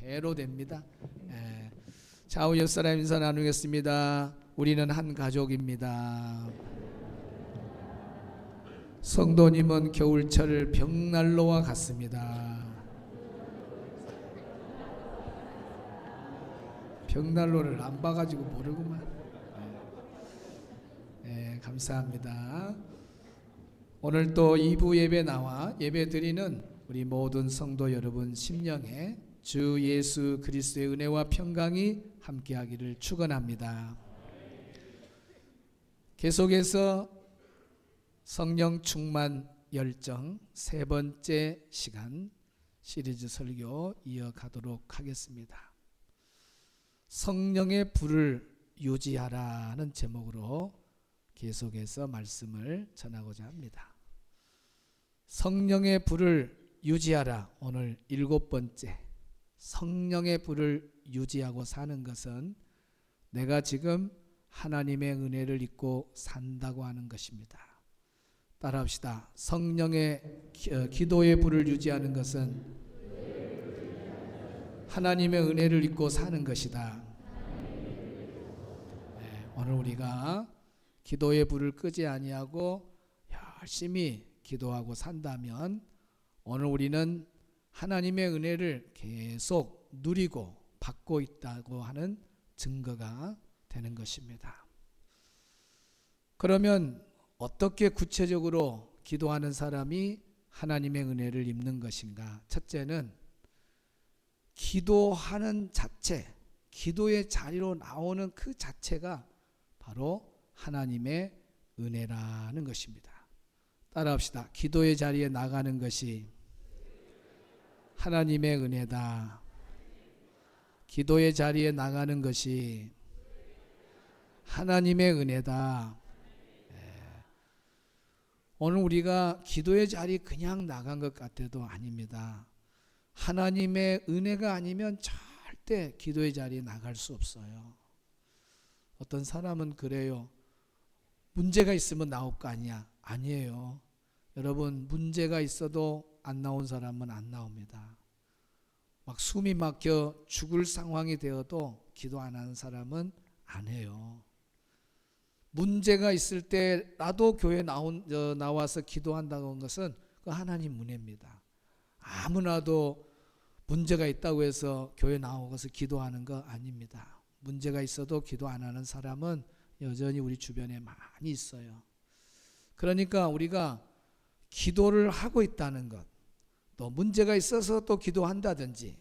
배로 됩니다. 좌우 옆 사람 인사 나누겠습니다. 우리는 한 가족입니다. 성도님은 겨울철 벽난로와 같습니다. 벽난로를 안 봐가지고 모르구만. 감사합니다. 오늘 또 2부 예배 나와 예배 드리는 우리 모든 성도 여러분 심령에 주 예수 그리스도의 은혜와 평강이 함께하기를 축원합니다. 계속해서 성령 충만 열정 세 번째 시간 시리즈 설교 이어가도록 하겠습니다. 성령의 불을 유지하라는 제목으로 계속해서 말씀을 전하고자 합니다. 성령의 불을 유지하라. 오늘 7번째. 성령의 불을 유지하고 사는 것은 내가 지금 하나님의 은혜를 입고 산다고 하는 것입니다. 따라합시다. 성령의 기도의 불을 유지하는 것은 하나님의 은혜를 입고 사는 것이다. 오늘 우리가 기도의 불을 끄지 아니하고 열심히 기도하고 산다면 오늘 우리는 하나님의 은혜를 계속 누리고 받고 있다고 하는 증거가 되는 것입니다. 그러면 어떻게 구체적으로 기도하는 사람이 하나님의 은혜를 입는 것인가? 첫째는 기도하는 자체, 기도의 자리로 나오는 그 자체가 바로 하나님의 은혜라는 것입니다. 따라합시다. 기도의 자리에 나가는 것이 하나님의 은혜다. 기도의 자리에 나가는 것이 하나님의 은혜다. 오늘 우리가 기도의 자리 그냥 나간 것 같아도 아닙니다. 하나님의 은혜가 아니면 절대 기도의 자리에 나갈 수 없어요. 어떤 사람은 그래요. 문제가 있으면 나올 거 아니야. 아니에요. 여러분, 문제가 있어도 안 나온 사람은 안 나옵니다. 막 숨이 막혀 죽을 상황이 되어도 기도 안 하는 사람은 안 해요. 문제가 있을 때 나도 교회 나와서 기도한다는 것은 그 하나님 은혜입니다. 아무나도 문제가 있다고 해서 교회 나와서 기도하는 거 아닙니다. 문제가 있어도 기도 안 하는 사람은 여전히 우리 주변에 많이 있어요. 그러니까 우리가 기도를 하고 있다는 것, 또 문제가 있어서 또 기도한다든지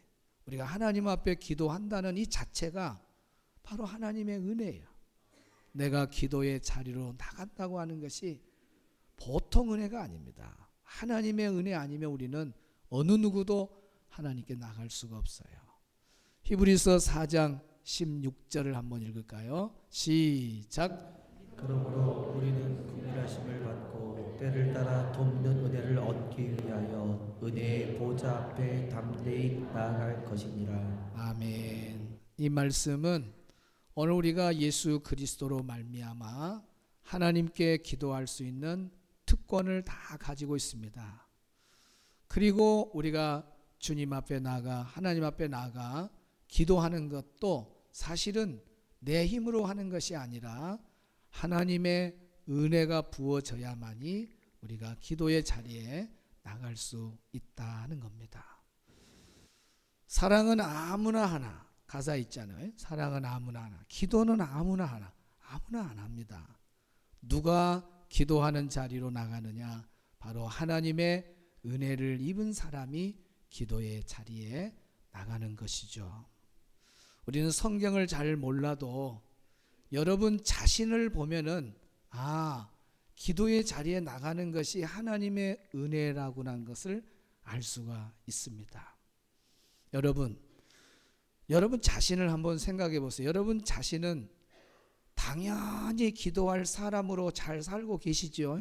우리가 하나님 앞에 기도한다는 이 자체가 바로 하나님의 은혜예요. 내가 기도의 자리로 나간다고 하는 것이 보통 은혜가 아닙니다. 하나님의 은혜 아니면 우리는 어느 누구도 하나님께 나갈 수가 없어요. 히브리서 4장 16절을 한번 읽을까요? 시작. 그러므로 우리는 긍휼하심을 받고 때를 따라 돕는 은혜를 얻기 위하여 은혜의 보좌 앞에 담대히 나아갈 것이니라. 아멘. 이 말씀은 오늘 우리가 예수 그리스도로 말미암아 하나님께 기도할 수 있는 특권을 다 가지고 있습니다. 그리고 우리가 주님 앞에 나가 하나님 앞에 나가 기도하는 것도 사실은 내 힘으로 하는 것이 아니라 하나님의 은혜가 부어져야만이 우리가 기도의 자리에 나갈 수 있다는 겁니다. 사랑은 아무나 하나. 가사 있잖아요. 사랑은 아무나 하나. 기도는 아무나 하나. 아무나 안 합니다. 누가 기도하는 자리로 나가느냐? 바로 하나님의 은혜를 입은 사람이 기도의 자리에 나가는 것이죠. 우리는 성경을 잘 몰라도 여러분 자신을 보면은 기도의 자리에 나가는 것이 하나님의 은혜라고 하는 것을 알 수가 있습니다. 여러분 자신을 한번 생각해 보세요. 여러분 자신은 당연히 기도할 사람으로 잘 살고 계시죠?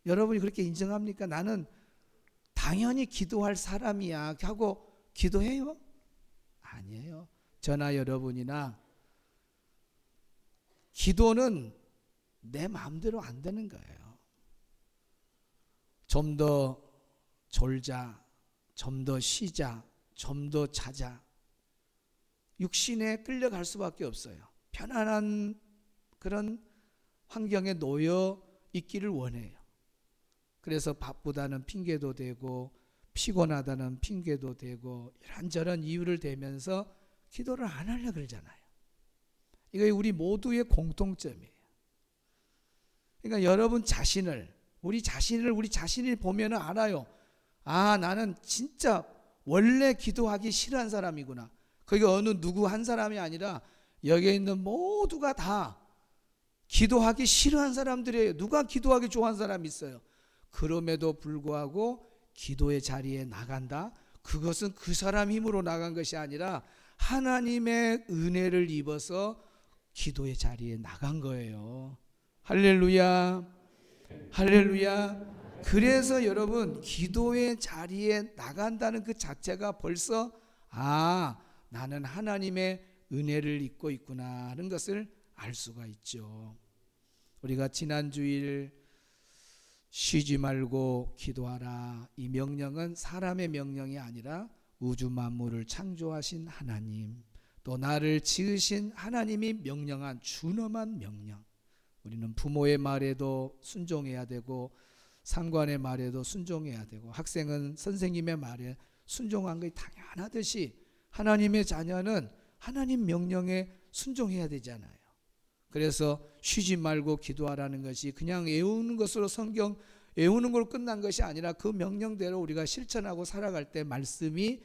여러분이 그렇게 인정합니까? 나는 당연히 기도할 사람이야 하고 기도해요? 아니에요. 저나 여러분이나 기도는 내 마음대로 안 되는 거예요. 좀 더 졸자, 좀 더 쉬자, 좀 더 자자. 육신에 끌려갈 수밖에 없어요. 편안한 그런 환경에 놓여 있기를 원해요. 그래서 바쁘다는 핑계도 대고 피곤하다는 핑계도 대고 이런저런 이유를 대면서 기도를 안 하려고 그러잖아요. 이거 우리 모두의 공통점이에요. 그러니까 여러분 자신을, 우리 자신이 보면 알아요. 아, 나는 진짜 원래 기도하기 싫어한 사람이구나. 그게 어느 누구 한 사람이 아니라 여기에 있는 모두가 다 기도하기 싫어한 사람들이에요. 누가 기도하기 좋아하는 사람이 있어요? 그럼에도 불구하고 기도의 자리에 나간다. 그것은 그 사람 힘으로 나간 것이 아니라 하나님의 은혜를 입어서 기도의 자리에 나간 거예요. 할렐루야, 할렐루야. 그래서 여러분 기도의 자리에 나간다는 그 자체가 벌써 나는 하나님의 은혜를 입고 있구나 하는 것을 알 수가 있죠. 우리가 지난 주일 쉬지 말고 기도하라, 이 명령은 사람의 명령이 아니라 우주 만물을 창조하신 하나님, 또 나를 지으신 하나님이 명령한 준엄한 명령. 우리는 부모의 말에도 순종해야 되고 상관의 말에도 순종해야 되고 학생은 선생님의 말에 순종한 것이 당연하듯이 하나님의 자녀는 하나님 명령에 순종해야 되잖아요. 그래서 쉬지 말고 기도하라는 것이 그냥 외우는 것으로 성경 외우는 걸로 끝난 것이 아니라 그 명령대로 우리가 실천하고 살아갈 때 말씀이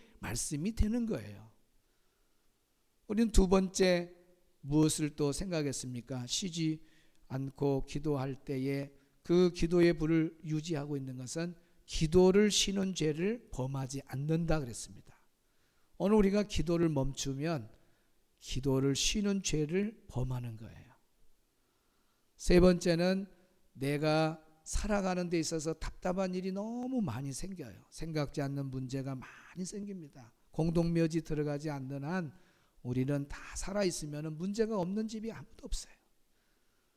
되는 거예요. 우리는 두 번째 무엇을 또 생각했습니까? 쉬지 않고 기도할 때에 그 기도의 불을 유지하고 있는 것은 기도를 쉬는 죄를 범하지 않는다 그랬습니다. 오늘 우리가 기도를 멈추면 기도를 쉬는 죄를 범하는 거예요. 세 번째는 내가 살아가는 데 있어서 답답한 일이 너무 많이 생겨요. 생각지 않는 문제가 많이 생깁니다. 공동묘지 들어가지 않는 한 우리는 다 살아있으면 문제가 없는 집이 아무도 없어요.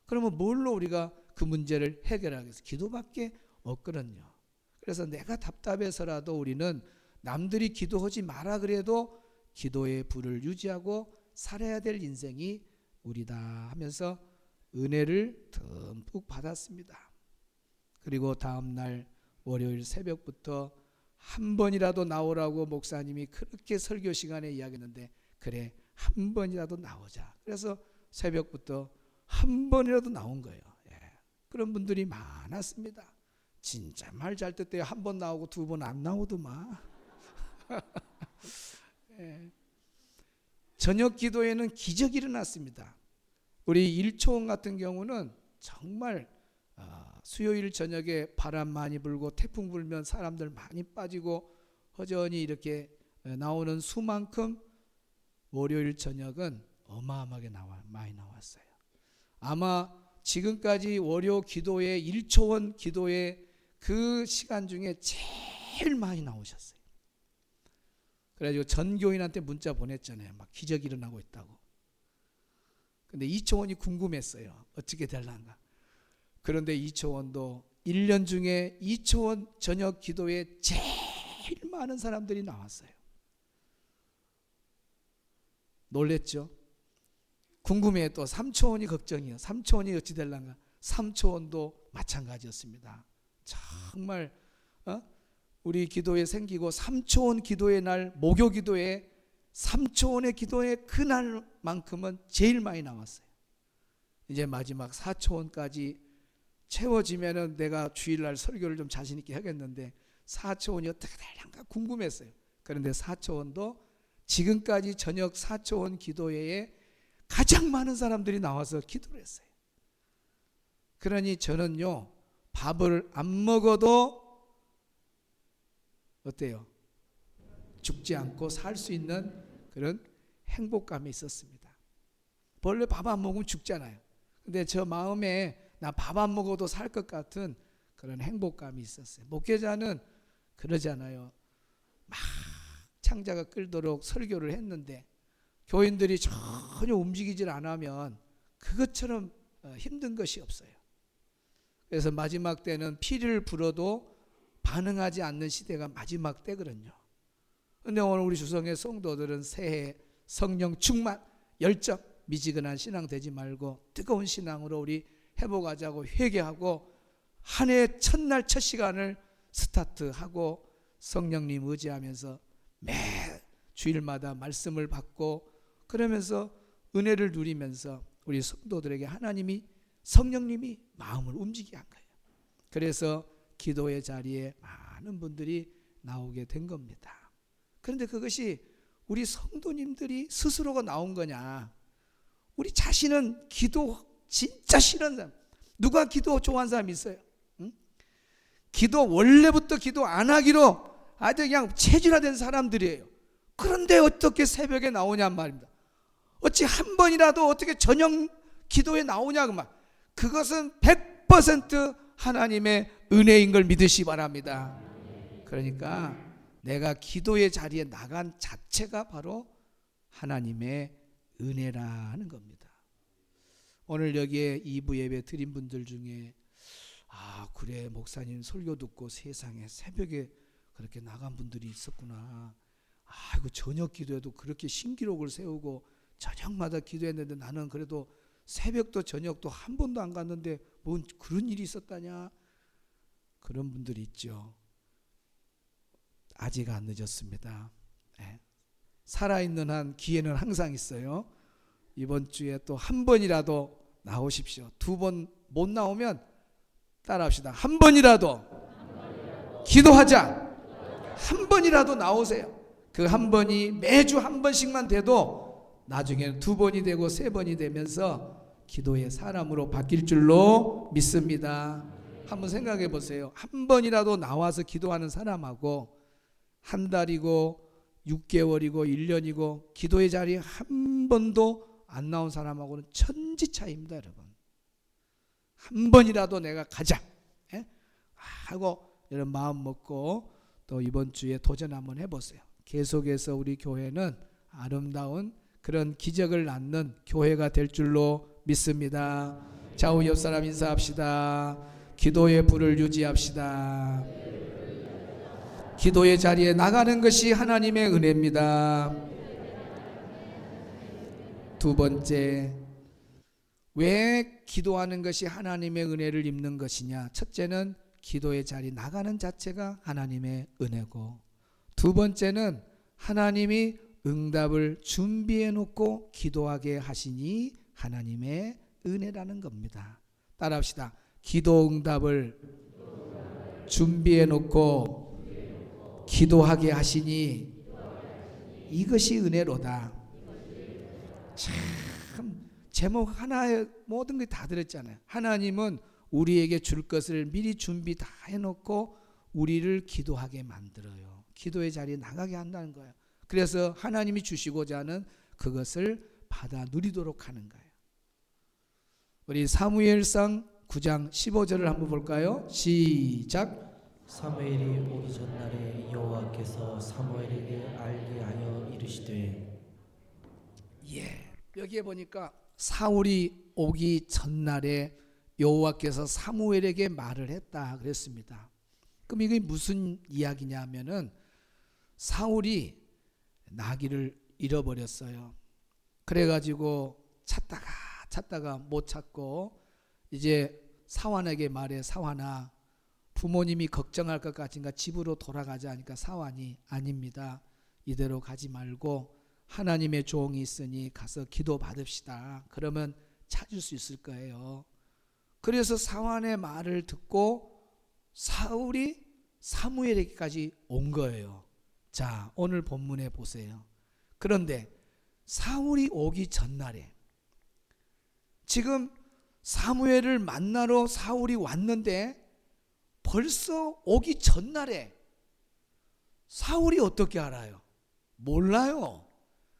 그러면 뭘로 우리가 그 문제를 해결하겠어요? 기도밖에 없거든요. 그래서 내가 답답해서라도 우리는 남들이 기도하지 마라 그래도 기도의 불을 유지하고 살아야 될 인생이 우리다 하면서 은혜를 듬뿍 받았습니다. 그리고 다음날 월요일 새벽부터 한 번이라도 나오라고 목사님이 그렇게 설교 시간에 이야기했는데 그래 한 번이라도 나오자. 그래서 새벽부터 한 번이라도 나온 거예요. 그런 분들이 많았습니다. 진짜 말 잘 듣대요. 한 번 나오고 두 번 안 나오더만. 저녁 기도에는 기적이 일어났습니다. 우리 일초원 같은 경우는 정말 수요일 저녁에 바람 많이 불고 태풍 불면 사람들 많이 빠지고 허전히 이렇게 나오는 수만큼 월요일 저녁은 어마어마하게 많이 나왔어요. 아마 지금까지 월요 기도의 일초원 기도의 그 시간 중에 제일 많이 나오셨어요. 그래가지고 전 교인한테 문자 보냈잖아요. 막 기적이 일어나고 있다고. 근데 이초원이 궁금했어요. 어떻게 될란가. 그런데 이초원도 1년 중에 이초원 저녁 기도에 제일 많은 사람들이 나왔어요. 놀랬죠? 궁금해. 또 3초원이 걱정이에요. 3초원이 어찌 될란가. 3초원도 마찬가지였습니다. 정말 우리 기도에 생기고 3초원 기도의 날 목요 기도에 3초원의 기도에 그날만큼은 제일 많이 나왔어요. 이제 마지막 4초원까지 채워지면은 내가 주일날 설교를 좀 자신 있게 하겠는데 4초원이 어떻게 될란가 궁금했어요. 그런데 4초원도 지금까지 저녁 4초원 기도회에 가장 많은 사람들이 나와서 기도를 했어요. 그러니 저는요 밥을 안 먹어도 어때요? 죽지 않고 살 수 있는 그런 행복감이 있었습니다. 원래 밥 안 먹으면 죽잖아요. 근데 저 마음에 나 밥 안 먹어도 살 것 같은 그런 행복감이 있었어요. 목회자는 그러잖아요. 막 창자가 끌도록 설교를 했는데 교인들이 전혀 움직이질 않으면 그것처럼 힘든 것이 없어요. 그래서 마지막 때는 피를 불어도 반응하지 않는 시대가 마지막 때거든요. 근데 오늘 우리 주성의 성도들은 새해 성령 충만, 열정, 미지근한 신앙 되지 말고 뜨거운 신앙으로 우리 회복하자고 회개하고 한 해 첫날 첫 시간을 스타트하고 성령님 의지하면서 매 주일마다 말씀을 받고 그러면서 은혜를 누리면서 우리 성도들에게 하나님이 성령님이 마음을 움직이게 한 거예요. 그래서 기도의 자리에 많은 분들이 나오게 된 겁니다. 그런데 그것이 우리 성도님들이 스스로가 나온 거냐? 우리 자신은 기도 진짜 싫은 사람, 누가 기도 좋아하는 사람이 있어요? 응? 기도 원래부터 기도 안 하기로 아주 그냥 체질화된 사람들이에요. 그런데 어떻게 새벽에 나오냔 말입니다. 어찌 한 번이라도 어떻게 저녁 기도에 나오냐 그 말. 그것은 100% 하나님의 은혜인 걸 믿으시 바랍니다. 그러니까 내가 기도의 자리에 나간 자체가 바로 하나님의 은혜라는 겁니다. 오늘 여기에 2부 예배 드린 분들 중에 그래 목사님 설교 듣고 세상에 새벽에 그렇게 나간 분들이 있었구나. 이거 저녁 기도에도 그렇게 신기록을 세우고 저녁마다 기도했는데 나는 그래도 새벽도 저녁도 한 번도 안 갔는데 뭔 그런 일이 있었다냐. 그런 분들이 있죠. 아직 안 늦었습니다. 살아있는 한 기회는 항상 있어요. 이번 주에 또 한 번이라도 나오십시오. 2번 못 나오면 따라합시다. 한 번이라도 기도하자. 한 번이라도 나오세요. 그 한 번이 매주 한 번씩만 돼도 나중에는 2번이 되고 3번이 되면서 기도의 사람으로 바뀔 줄로 믿습니다. 한번 생각해 보세요. 한 번이라도 나와서 기도하는 사람하고 한 달이고 6개월이고 1년이고 기도의 자리에 한 번도 안 나온 사람하고는 천지 차이입니다, 여러분. 한 번이라도 내가 가자 하고 이런 마음 먹고 또 이번 주에 도전 한번 해보세요. 계속해서 우리 교회는 아름다운 그런 기적을 낳는 교회가 될 줄로 믿습니다. 좌우 옆 사람 인사합시다. 기도의 불을 유지합시다. 기도의 자리에 나가는 것이 하나님의 은혜입니다. 2번째, 왜 기도하는 것이 하나님의 은혜를 입는 것이냐? 첫째는 기도의 자리 나가는 자체가 하나님의 은혜고, 2번째는 하나님이 응답을 준비해 놓고 기도하게 하시니 하나님의 은혜라는 겁니다. 따라합시다. 기도 응답을 준비해 놓고 기도하게 하시니 이것이 은혜로다. 참 제목 하나에 모든 게 다 들었잖아요. 하나님은 우리에게 줄 것을 미리 준비 다 해놓고 우리를 기도하게 만들어요. 기도의 자리에 나가게 한다는 거예요. 그래서 하나님이 주시고자 하는 그것을 받아 누리도록 하는 거예요. 우리 사무엘상 9장 15절을 한번 볼까요? 시작. 사무엘이 오기 전날에 여호와께서 사무엘에게 알게 하여 이르시되. 여기에 보니까 사울이 오기 전날에 여호와께서 사무엘에게 말을 했다 그랬습니다. 그럼 이게 무슨 이야기냐면은 사울이 나귀를 잃어버렸어요. 그래가지고 찾다가 못 찾고 이제 사환에게 말해. 사환아, 부모님이 걱정할 것 같으니까 집으로 돌아가자 하니까 사환이 아닙니다. 이대로 가지 말고 하나님의 종이 있으니 가서 기도 받읍시다. 그러면 찾을 수 있을 거예요. 그래서 사환의 말을 듣고 사울이 사무엘에게까지 온 거예요. 자, 오늘 본문에 보세요. 그런데 사울이 오기 전날에 지금 사무엘을 만나러 사울이 왔는데 벌써 오기 전날에 사울이 어떻게 알아요? 몰라요.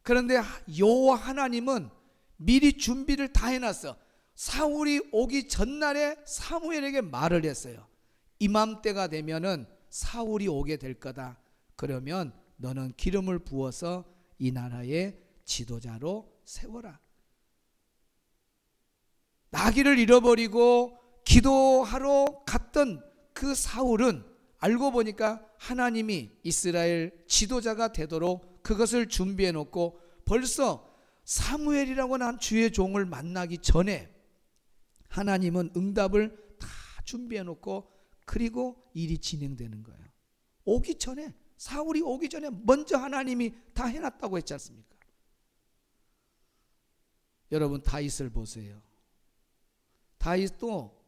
그런데 여호와 하나님은 미리 준비를 다 해놨어. 사울이 오기 전날에 사무엘에게 말을 했어요. 이맘때가 되면은 사울이 오게 될 거다. 그러면 너는 기름을 부어서 이 나라의 지도자로 세워라. 나귀를 잃어버리고 기도하러 갔던 그 사울은 알고 보니까 하나님이 이스라엘 지도자가 되도록 그것을 준비해 놓고 벌써 사무엘이라고 하는 주의 종을 만나기 전에 하나님은 응답을 다 준비해 놓고 그리고 일이 진행되는 거예요. 오기 전에, 사울이 오기 전에 먼저 하나님이 다 해놨다고 했지 않습니까? 여러분 다윗을 보세요. 다윗도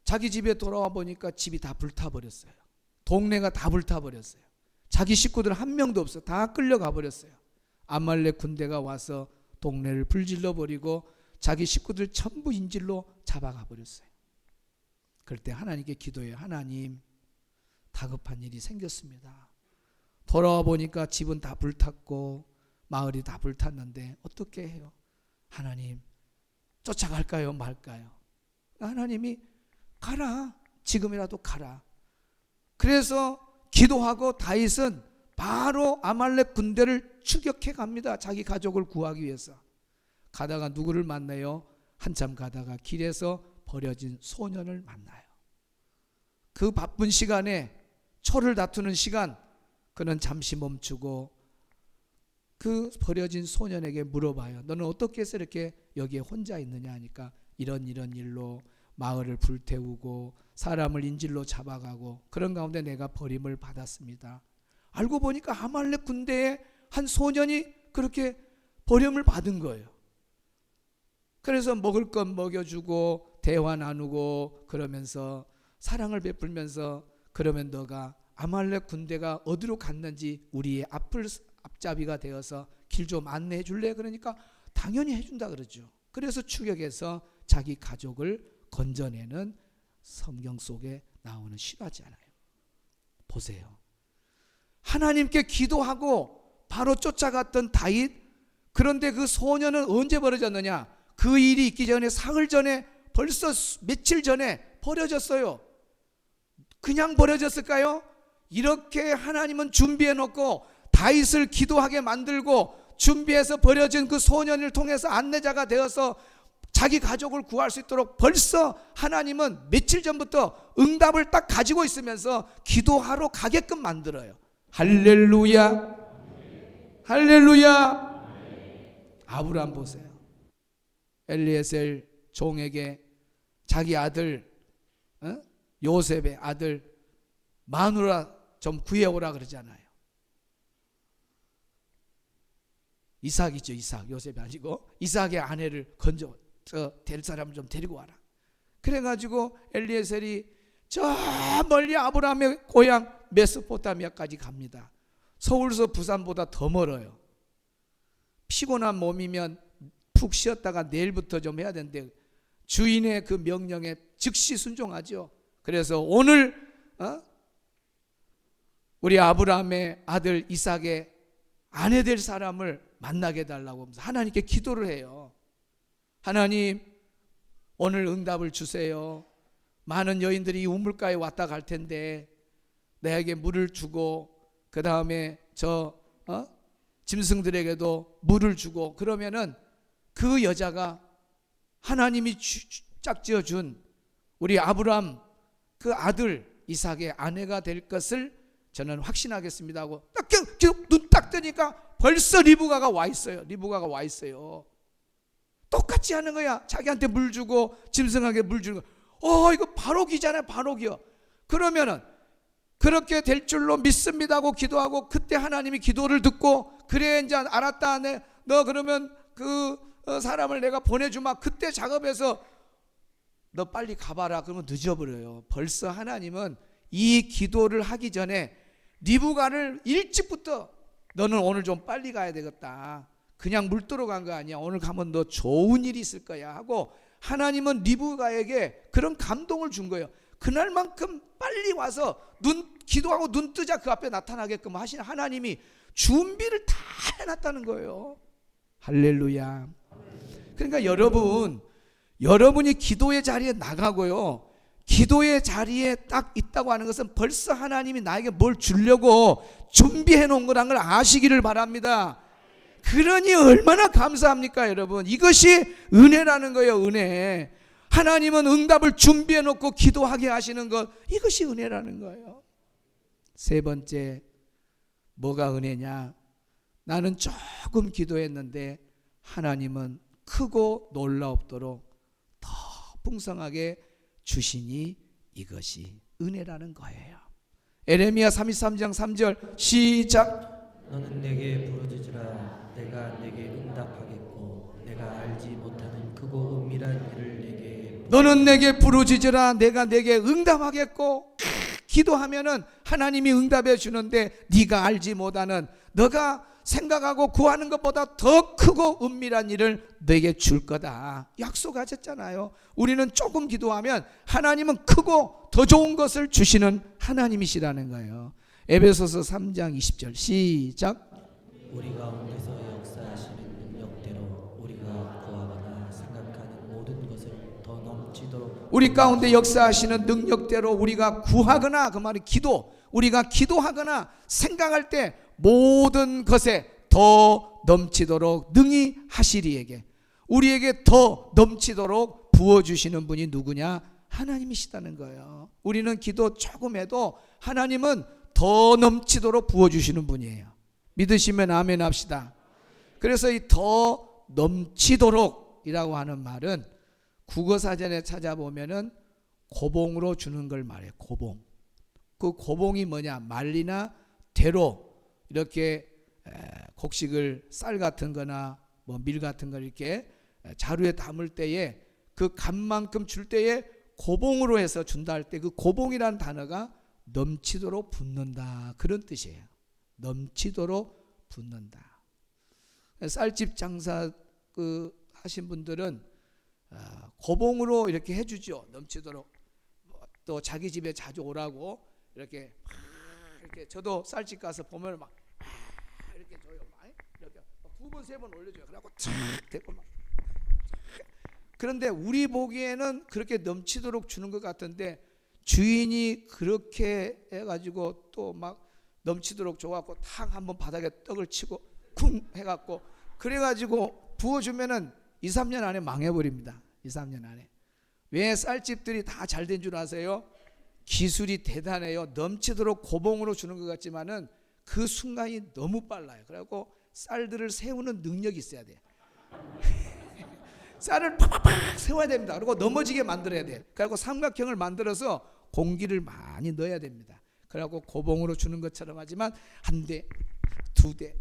자기 집에 돌아와 보니까 집이 다 불타버렸어요. 동네가 다 불타버렸어요. 자기 식구들 한 명도 없어요. 다 끌려가 버렸어요. 아말렉 군대가 와서 동네를 불질러 버리고 자기 식구들 전부 인질로 잡아가 버렸어요. 그럴 때 하나님께 기도해요. 하나님, 다급한 일이 생겼습니다. 돌아와 보니까 집은 다 불탔고 마을이 다 불탔는데 어떻게 해요? 하나님, 쫓아갈까요 말까요? 하나님이 가라, 지금이라도 가라. 그래서 기도하고 다윗은 바로 아말렉 군대를 추격해 갑니다. 자기 가족을 구하기 위해서. 가다가 누구를 만나요? 한참 가다가 길에서 버려진 소년을 만나요. 그 바쁜 시간에, 초를 다투는 시간, 그는 잠시 멈추고 그 버려진 소년에게 물어봐요. 너는 어떻게 해서 이렇게 여기에 혼자 있느냐 하니까 이런 일로 마을을 불태우고 사람을 인질로 잡아가고 그런 가운데 내가 버림을 받았습니다. 알고 보니까 아말렉 군대의 한 소년이 그렇게 버림을 받은 거예요. 그래서 먹을 것 먹여주고 대화 나누고 그러면서 사랑을 베풀면서 그러면 너가 아말렉 군대가 어디로 갔는지 우리의 앞잡이가 되어서 길 좀 안내해 줄래? 그러니까 당연히 해준다 그러죠. 그래서 추격해서 자기 가족을 건져내는 성경 속에 나오는 실화지 않아요. 보세요. 하나님께 기도하고 바로 쫓아갔던 다윗, 그런데 그 소년은 언제 버려졌느냐? 그 일이 있기 전에 사흘 전에, 벌써 며칠 전에 버려졌어요. 그냥 버려졌을까요? 이렇게 하나님은 준비해 놓고 다윗을 기도하게 만들고 준비해서 버려진 그 소년을 통해서 안내자가 되어서 자기 가족을 구할 수 있도록 벌써 하나님은 며칠 전부터 응답을 딱 가지고 있으면서 기도하러 가게끔 만들어요. 할렐루야, 할렐루야. 아브라함 보세요. 엘리에셀 종에게 자기 아들, 요셉의 아들 마누라 좀 구해오라 그러잖아요. 이삭이죠. 이삭, 요셉이 아니고 이삭의 아내를 될 사람을 좀 데리고 와라. 그래가지고 엘리에셀이 저 멀리 아브라함의 고향 메소포타미아까지 갑니다. 서울서 부산보다 더 멀어요. 피곤한 몸이면 푹 쉬었다가 내일부터 좀 해야 되는데 주인의 그 명령에 즉시 순종하죠. 그래서 오늘 우리 아브라함의 아들 이삭의 아내 될 사람을 만나게 해달라고 하면서 하나님께 기도를 해요. 하나님, 오늘 응답을 주세요. 많은 여인들이 이 우물가에 왔다 갈 텐데 내게 물을 주고 그 다음에 짐승들에게도 물을 주고 그러면은 그 여자가 하나님이 짝지어 준 우리 아브라함 그 아들 이삭의 아내가 될 것을 저는 확신하겠습니다 하고 딱 눈 딱 뜨니까 벌써 리브가가 와 있어요. 리브가가 와 있어요. 똑같이 하는 거야. 자기한테 물 주고 짐승에게 물 주는 거. 이거 바로기잖아요. 바로기요. 그러면은 그렇게 될 줄로 믿습니다 하고 기도하고 그때 하나님이 기도를 듣고 그래 이제 알았다. 너 그러면 그 사람을 내가 보내주마. 그때 작업해서 너 빨리 가봐라. 그러면 늦어버려요. 벌써 하나님은 이 기도를 하기 전에 리브가를 일찍부터 너는 오늘 좀 빨리 가야 되겠다. 그냥 물 뜨러 간 거 아니야. 오늘 가면 너 좋은 일이 있을 거야 하고 하나님은 리브가에게 그런 감동을 준 거예요. 그날만큼 빨리 와서 기도하고 눈 뜨자 그 앞에 나타나게끔 하신 하나님이 준비를 다 해놨다는 거예요. 할렐루야. 그러니까 여러분이 기도의 자리에 나가고요. 기도의 자리에 딱 있다고 하는 것은 벌써 하나님이 나에게 뭘 주려고 준비해 놓은 거라는 걸 아시기를 바랍니다. 그러니 얼마나 감사합니까 여러분. 이것이 은혜라는 거예요. 은혜. 하나님은 응답을 준비해 놓고 기도하게 하시는 것, 이것이 은혜라는 거예요. 세 번째, 뭐가 은혜냐? 나는 조금 기도했는데 하나님은 크고 놀라옵도록 더 풍성하게 주시니 이것이 은혜라는 거예요. 에레미야 33장 3절 시작. 너는 내게 부르짖으라 내가 내게 응답하겠고 내가 알지 못하는 크고 은밀한 일을 내게 너는 내게 부르짖으라 내가 내게 응답하겠고. 기도하면은 하나님이 응답해 주는데 네가 알지 못하는, 너가 생각하고 구하는 것보다 더 크고 은밀한 일을 내게 줄 거다 약속하셨잖아요. 우리는 조금 기도하면 하나님은 크고 더 좋은 것을 주시는 하나님이시라는 거예요. 에베소서 3장 20절 시작. 우리 가운데서 역사하시는 능력대로 우리가 구하거나 생각하는 모든 것을 더 넘치도록 우리 가운데 역사하시는 능력대로 우리가 구하거나, 그 말은 기도, 우리가 기도하거나 생각할 때 모든 것에 더 넘치도록 능히 하시리에게, 우리에게 더 넘치도록 부어주시는 분이 누구냐? 하나님이시다는 거예요. 우리는 기도 조금 해도 하나님은 더 넘치도록 부어주시는 분이에요. 믿으시면 아멘 합시다. 그래서 이 더 넘치도록 이라고 하는 말은 국어사전에 찾아보면은 고봉으로 주는 걸 말해요. 고봉. 그 고봉이 뭐냐? 말리나 대로 이렇게 곡식을 쌀 같은 거나 뭐 밀 같은 걸 이렇게 자루에 담을 때에 그 값만큼 줄 때에 고봉으로 해서 준다 할 때 그 고봉이라는 단어가 넘치도록 붓는다, 그런 뜻이에요. 넘치도록 붓는다. 쌀집 장사 하신 분들은 고봉으로 이렇게 해주죠. 넘치도록. 또 자기 집에 자주 오라고 이렇게 저도 쌀집 가서 보면 막 이렇게 줘요. 이렇게 두 번 세 번 올려줘요. 그래갖고 착 대고 막. 그런데 우리 보기에는 그렇게 넘치도록 주는 것 같은데 주인이 그렇게 해가지고 또 막 넘치도록 줘갖고 탁 한번 바닥에 떡을 치고 쿵 해갖고 그래가지고 부어주면은 2, 3년 안에 망해버립니다. 2, 3년 안에. 왜 쌀집들이 다 잘 된 줄 아세요? 기술이 대단해요. 넘치도록 고봉으로 주는 것 같지만은 그 순간이 너무 빨라요. 그래갖고 쌀들을 세우는 능력이 있어야 돼요. 쌀을 팍팍팍 세워야 됩니다. 그리고 넘어지게 만들어야 돼요. 그래갖고 삼각형을 만들어서 공기를 많이 넣어야 됩니다. 그래갖고 고봉으로 주는 것처럼 하지만 한 대, 두 대.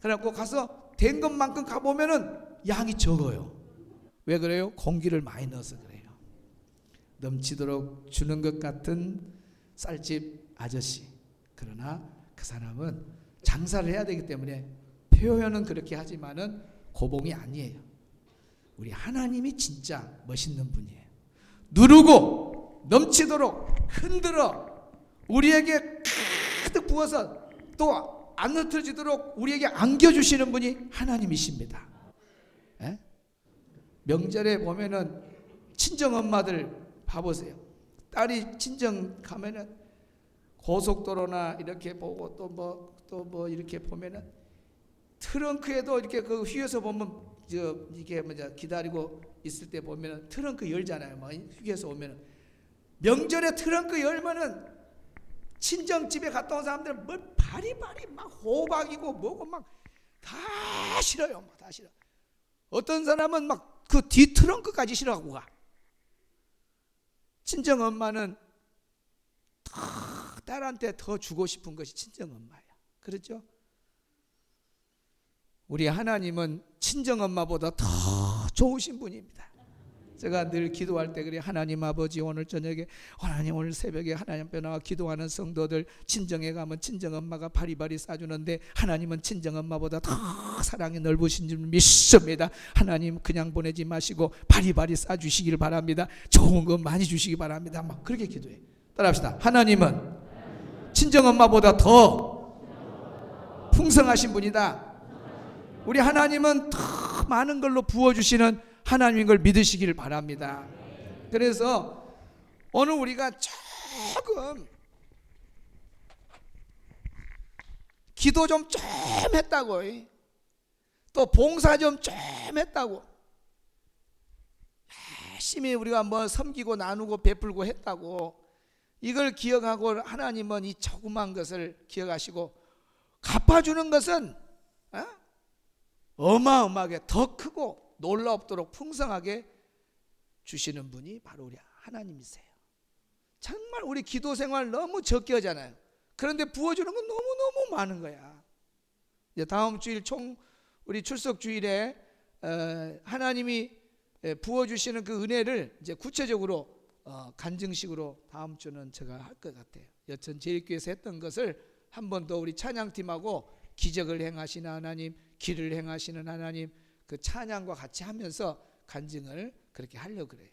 그래갖고 가서 된 것만큼 가보면은 양이 적어요. 왜 그래요? 공기를 많이 넣어서 그래요. 넘치도록 주는 것 같은 쌀집 아저씨. 그러나 그 사람은 장사를 해야 되기 때문에 표현은 그렇게 하지만은 고봉이 아니에요. 우리 하나님이 진짜 멋있는 분이에요. 누르고 넘치도록 흔들어 우리에게 가득 부어서 또 안 흐트러지도록 우리에게 안겨주시는 분이 하나님이십니다. 에? 명절에 보면은 친정 엄마들 봐보세요. 딸이 친정 가면은 고속도로나 이렇게 보고 또 뭐 이렇게 보면은 트렁크에도 이렇게 그 휘에서 보면 이게 기다리고 있을 때 보면은 트렁크 열잖아요. 뭐 휴게소 오면은 명절에 트렁크 열면은 친정집에 갔다 온 사람들은 뭐 바리바리 막 호박이고 뭐고 막 다 싫어요. 막 다 싫어. 어떤 사람은 막 그 뒤 트렁크까지 싫어하고 가. 친정 엄마는 딸한테 더 주고 싶은 것이 친정 엄마야. 그렇죠? 우리 하나님은 친정 엄마보다 더 좋으신 분입니다. 제가 늘 기도할 때 그래, 하나님 아버지 오늘 저녁에 하나님 오늘 새벽에 하나님 앞에 나와 기도하는 성도들 친정에 가면 친정 엄마가 바리바리 싸주는데 하나님은 친정 엄마보다 더 사랑이 넓으신 줄 믿습니다. 하나님 그냥 보내지 마시고 바리바리 싸주시길 바랍니다. 좋은 거 많이 주시기 바랍니다. 막 그렇게 기도해. 따라합시다. 하나님은 친정 엄마보다 더 풍성하신 분이다. 우리 하나님은 더 많은 걸로 부어주시는 하나님인 걸 믿으시기를 바랍니다. 그래서 오늘 우리가 조금 기도 좀 했다고, 또 봉사 좀 했다고 열심히 우리가 뭐 섬기고 나누고 베풀고 했다고 이걸 기억하고 하나님은 이 조그만 것을 기억하시고 갚아주는 것은 어마어마하게 더 크고 놀라움도록 풍성하게 주시는 분이 바로 우리 하나님이세요. 정말 우리 기도 생활 너무 적게 하잖아요. 그런데 부어주는 건 너무너무 많은 거야. 이제 다음 주일 우리 출석 주일에 하나님이 부어주시는 그 은혜를 이제 구체적으로 간증식으로 다음 주는 제가 할 것 같아요. 여천 제일교회에서 했던 것을 한 번 더 우리 찬양팀하고 기적을 행하시는 하나님, 길을 행하시는 하나님, 그 찬양과 같이 하면서 간증을 그렇게 하려고 그래요.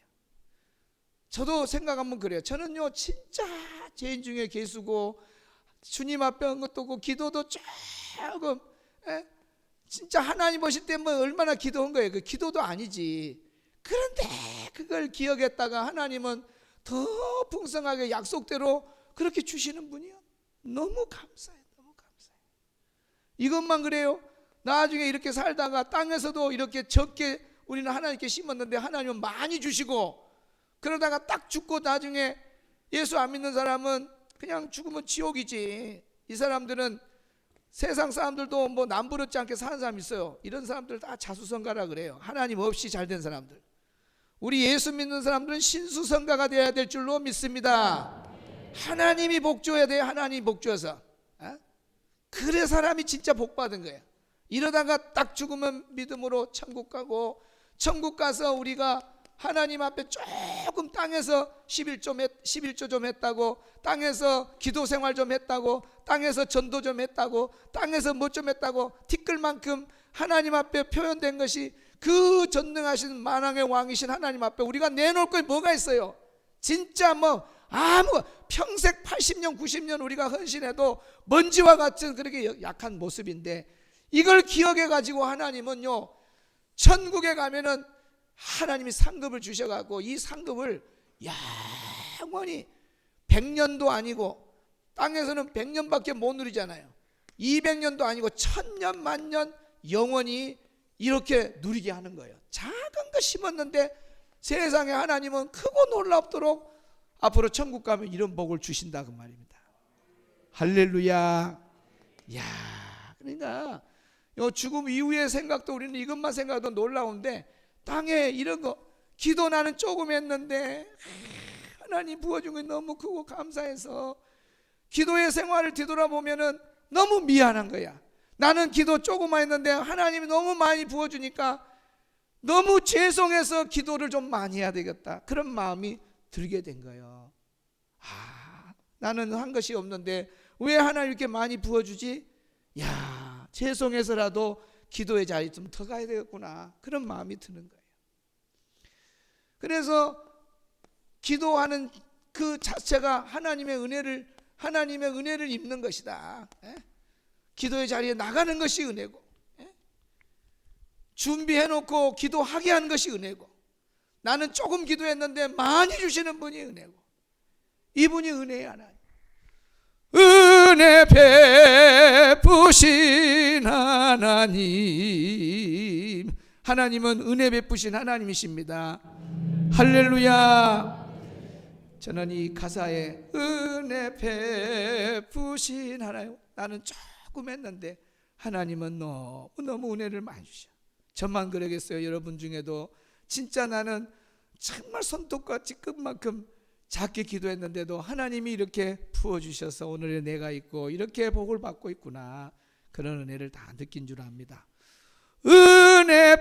저도 생각하면 그래요. 저는요 진짜 죄인 중에 개수고 주님 앞에 한 것도 없고 기도도 조금 진짜 하나님 보실 때 뭐 얼마나 기도한 거예요. 그 기도도 아니지. 그런데 그걸 기억했다가 하나님은 더 풍성하게 약속대로 그렇게 주시는 분이요. 너무 감사해요. 너무 감사해요. 이것만 그래요. 나중에 이렇게 살다가 땅에서도 이렇게 적게 우리는 하나님께 심었는데 하나님은 많이 주시고, 그러다가 딱 죽고 나중에 예수 안 믿는 사람은 그냥 죽으면 지옥이지. 이 사람들은 세상 사람들도 뭐 남부럽지 않게 사는 사람 있어요. 이런 사람들 다 자수성가라 그래요. 하나님 없이 잘된 사람들. 우리 예수 믿는 사람들은 신수성가가 되어야 될 줄로 믿습니다. 하나님이 복주어야 돼요. 하나님이 복주어서. 그래 사람이 진짜 복받은 거예요. 이러다가 딱 죽으면 믿음으로 천국 가고, 천국 가서 우리가 하나님 앞에 조금 땅에서 11조 좀 했다고, 땅에서 기도 생활 좀 했다고, 땅에서 전도 좀 했다고, 땅에서 뭐 좀 했다고 티끌만큼 하나님 앞에 표현된 것이 그 전능하신 만왕의 왕이신 하나님 앞에 우리가 내놓을 게 뭐가 있어요? 진짜 뭐 평생 80년 90년 우리가 헌신해도 먼지와 같은 그렇게 약한 모습인데, 이걸 기억해 가지고 하나님은요 천국에 가면은 하나님이 상급을 주셔가지고 이 상급을 영원히 100년도 아니고, 땅에서는 100년밖에 못 누리잖아요. 200년도 아니고 1000년 만년 영원히 이렇게 누리게 하는 거예요. 작은 거 심었는데 세상에 하나님은 크고 놀랍도록 앞으로 천국 가면 이런 복을 주신다 그 말입니다. 할렐루야. 그러니까 죽음 이후의 생각도 우리는 이것만 생각해도 놀라운데, 땅에 이런 거 기도 나는 조금 했는데 하나님 부어준 게 너무 크고 감사해서 기도의 생활을 뒤돌아보면은 너무 미안한 거야. 나는 기도 조금만 했는데 하나님이 너무 많이 부어주니까 너무 죄송해서 기도를 좀 많이 해야 되겠다, 그런 마음이 들게 된 거예요. 나는 한 것이 없는데 왜 하나님 이렇게 많이 부어주지? 죄송해서라도 기도의 자리 좀 더 가야 되겠구나, 그런 마음이 드는 거예요. 그래서 기도하는 그 자체가 하나님의 은혜를 입는 것이다. 기도의 자리에 나가는 것이 은혜고, 준비해놓고 기도하게 하는 것이 은혜고, 나는 조금 기도했는데 많이 주시는 분이 은혜고, 이분이 은혜의 하나님, 은혜 베푸신 하나님, 하나님은 은혜 베푸신 하나님이십니다. 할렐루야. 저는 이 가사에 은혜 베푸신 하나님, 나는 조금 했는데 하나님은 너무너무 은혜를 많이 주셔. 저만 그러겠어요? 여러분 중에도 진짜 나는 정말 손톱같이 끝만큼 작게 기도했는데도 하나님이 이렇게 부어주셔서 오늘의 내가 있고 이렇게 복을 받고 있구나, 그런 은혜를 다 느낀 줄 압니다. 은혜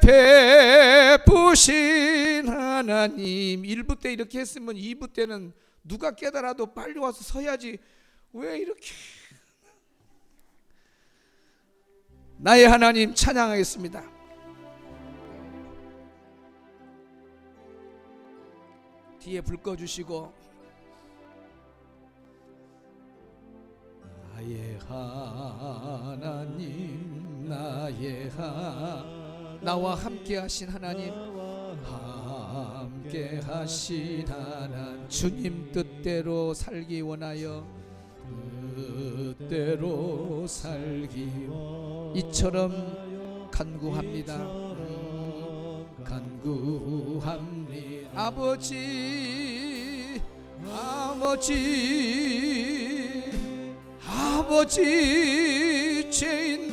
베푸신 하나님. 1부 때 이렇게 했으면 2부 때는 누가 깨달아도 빨리 와서 서야지, 왜 이렇게. 나의 하나님 찬양하겠습니다. 뒤에 불 꺼주시고, 나의 하나님, 나와 함께 하신 하나님, 함께 하신 하나님, 주님 뜻대로 살기 원하여 뜻대로 살기 이처럼 간구합니다. 간구합니다. 아버지 아버지 아버지 죄인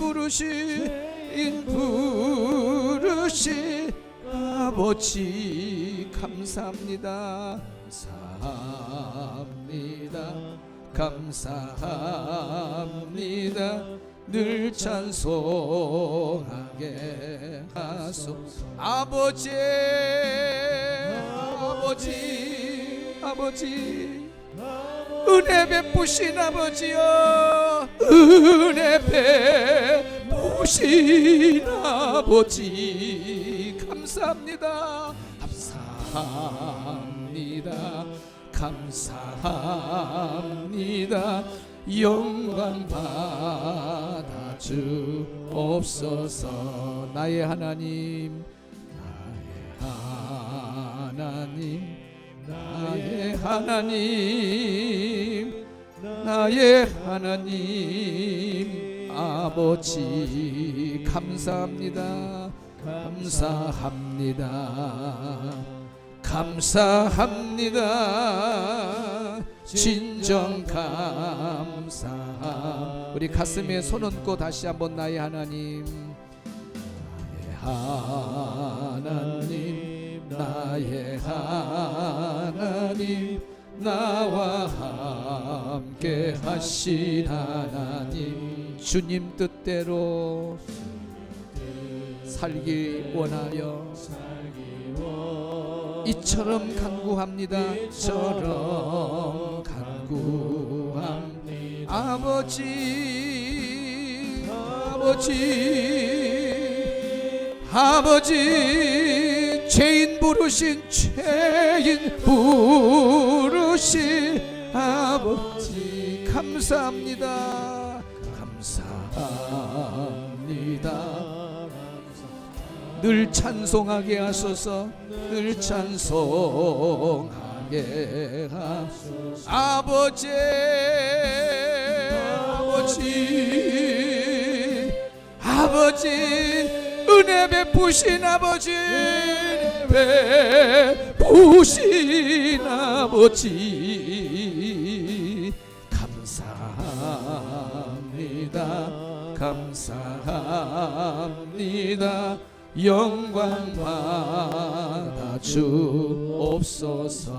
부르시 아버지 감사합니다 감사합니다 늘 찬송하게 하소서 아버지 은혜 베푸신 아버지여 은혜 베푸신 아버지 감사합니다 감사합니다 영광 받아 주옵소서 나의 하나님 나의 하나님 아버지 감사합니다 진정 감사함 우리 가슴에 손 얹고 다시 한번 나의 하나님 나의 하나님 나와 함께 하신 하나님 주님 뜻대로 살기 원하여 이처럼 간구합니다 아버지 죄인 부르신 아버지 감사합니다 늘 찬송하게 하소서 늘 찬송하게 하소서 아버지 은혜 베푸신 아버지 감사합니다 영광 받아 주옵소서